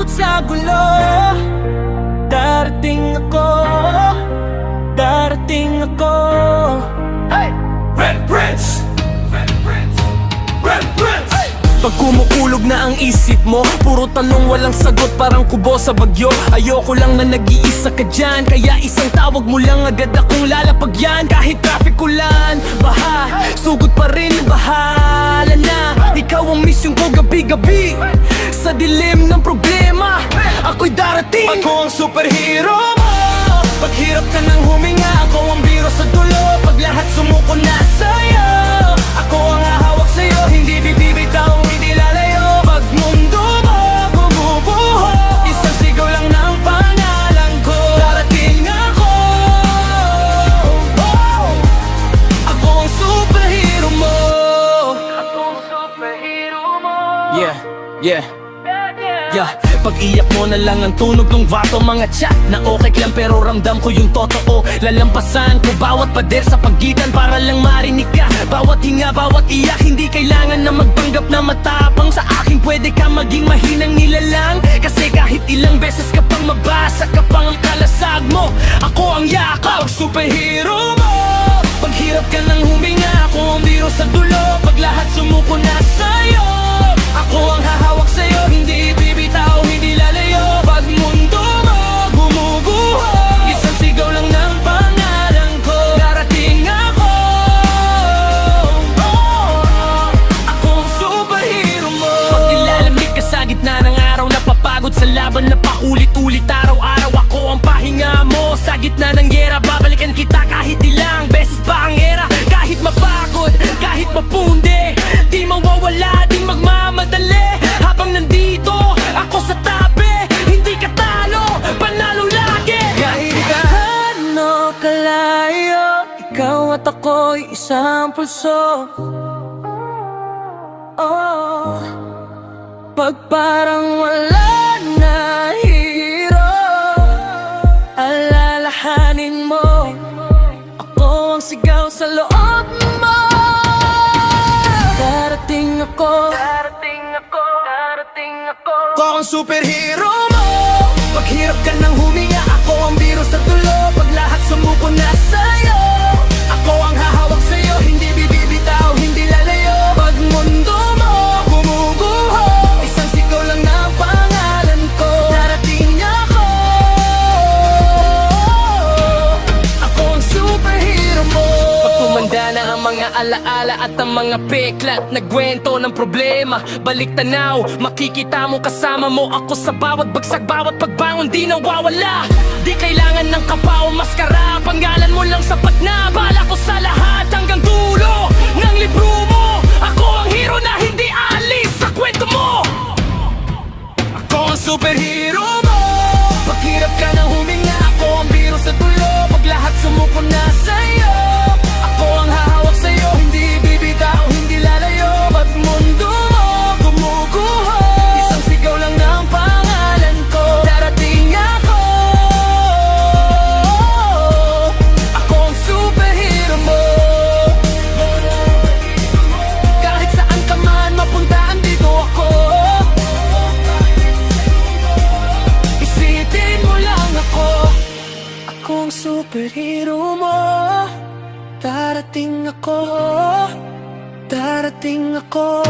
takot sa gulo. Darating ako, darating ako. Hey! Red Prince! Red Prince! Red Prince! Hey! Pag kumukulog na ang isip mo, puro tanong walang sagot, parang kubo sa bagyo. Ayoko lang na nag-iisa ka dyan, kaya isang tawag mo lang agad akong lalapagyan. Kahit traffic ulan, baha, sugod pa rin, bahala na. Ikaw ang mission ko gabi-gabi, sa dilim ng problema ako'y darating. Ako ang superhero mo. Pag hirap ka nang huminga, ako ang biro sa dulo. Pag lahat sumuko na sa'yo, ako ang hahawak sa'yo. Hindi bibitaw, hindi lalayo. Pag mundo mo bumubuho, isang sigaw lang ng pangalan ko. Darating ako, oh, ako ang superhero mo. Ako ang superhero mo. Yeah, yeah. Yeah, pag-iyak mo na lang ang tunog ng vato. Mga chat na okay lang pero ramdam ko yung totoo. Lalampasan ko bawat pader sa pagitan para lang marinig ka. Bawat hinga, bawat iyak, hindi kailangan na magpanggap na matapang. Sa akin pwede ka maging mahinang nilalang, kasi kahit ilang beses ka pang mabasa ka pang ang kalasag mo, ako ang yakap, superhero mo. Pag hirap ka nang huminga, ako ang biro sa dulo. Pag lahat sumuko na sa'yo, ako ang hahawak sa'yo. Hindi bibitaw, hindi lalayo. Pag mundo mo gumuguho, isang sigaw lang ng pangalan ko. Darating ako, oh, ako ang superhero mo. Pag nilalamig ka sa gitna ng araw, napapagod sa laban na paulit-ulit araw-araw, ako ang pahinga mo. Sa gitna ng gera, babalikan kita kahit ilang beses pa ang era. Kahit mapagod, kahit mapundi, di mawawala, di magmamadali. Habang nandito ako sa tabi, hindi ka talo, panalo lagi. Kahit gaano kalayo, ikaw at ako'y isang pulso. Oh, pag parang wala na hero, alalahanin mo, ako ang sigaw sa loob mo. Darating ako, darating ako, darating ako. Ako ang superhero mo. Pag hirap ka nang huminga, ako ang biro sa dulo. Pag lahat sumuko na sa'yo, ako ang hahawak sa'yo. Hindi bibitaw, hindi lalayo. Pag mundo mo gumuguho, isang sigaw lang ng pangalan ko. Darating ako, ako ang superhero mo. Pag tumanda na ang mga alaala at ang mga peklat, nagkwento ng problema, balik tanaw, makikita mo kasama mo ako sa bawat bagsak, bawat pagbangon, di nawawala. Di kailangan ng kapa o maskara, panggalan mo lang sapat na. Bala ko sa lahat hanggang dulo ng libro mo. Ako ang hero na hindi alis sa kwento mo. Ako ang superhero mo. Pag hirap ka nang huminga, ako ang biro sa dulo. Pag lahat sumuko na sa'yo, ako ang hahawak sa'yo. Hindi bibitaw, hindi lalayo. Pag mundo mo gumuguho, isang sigaw lang ng pangalan ko. Darating ako, ako ang superhero mo. Kahit saan ka man mapunta, andito ako. Isitin mo lang ako, ako ang superhero mo. Darating ako, darating ako.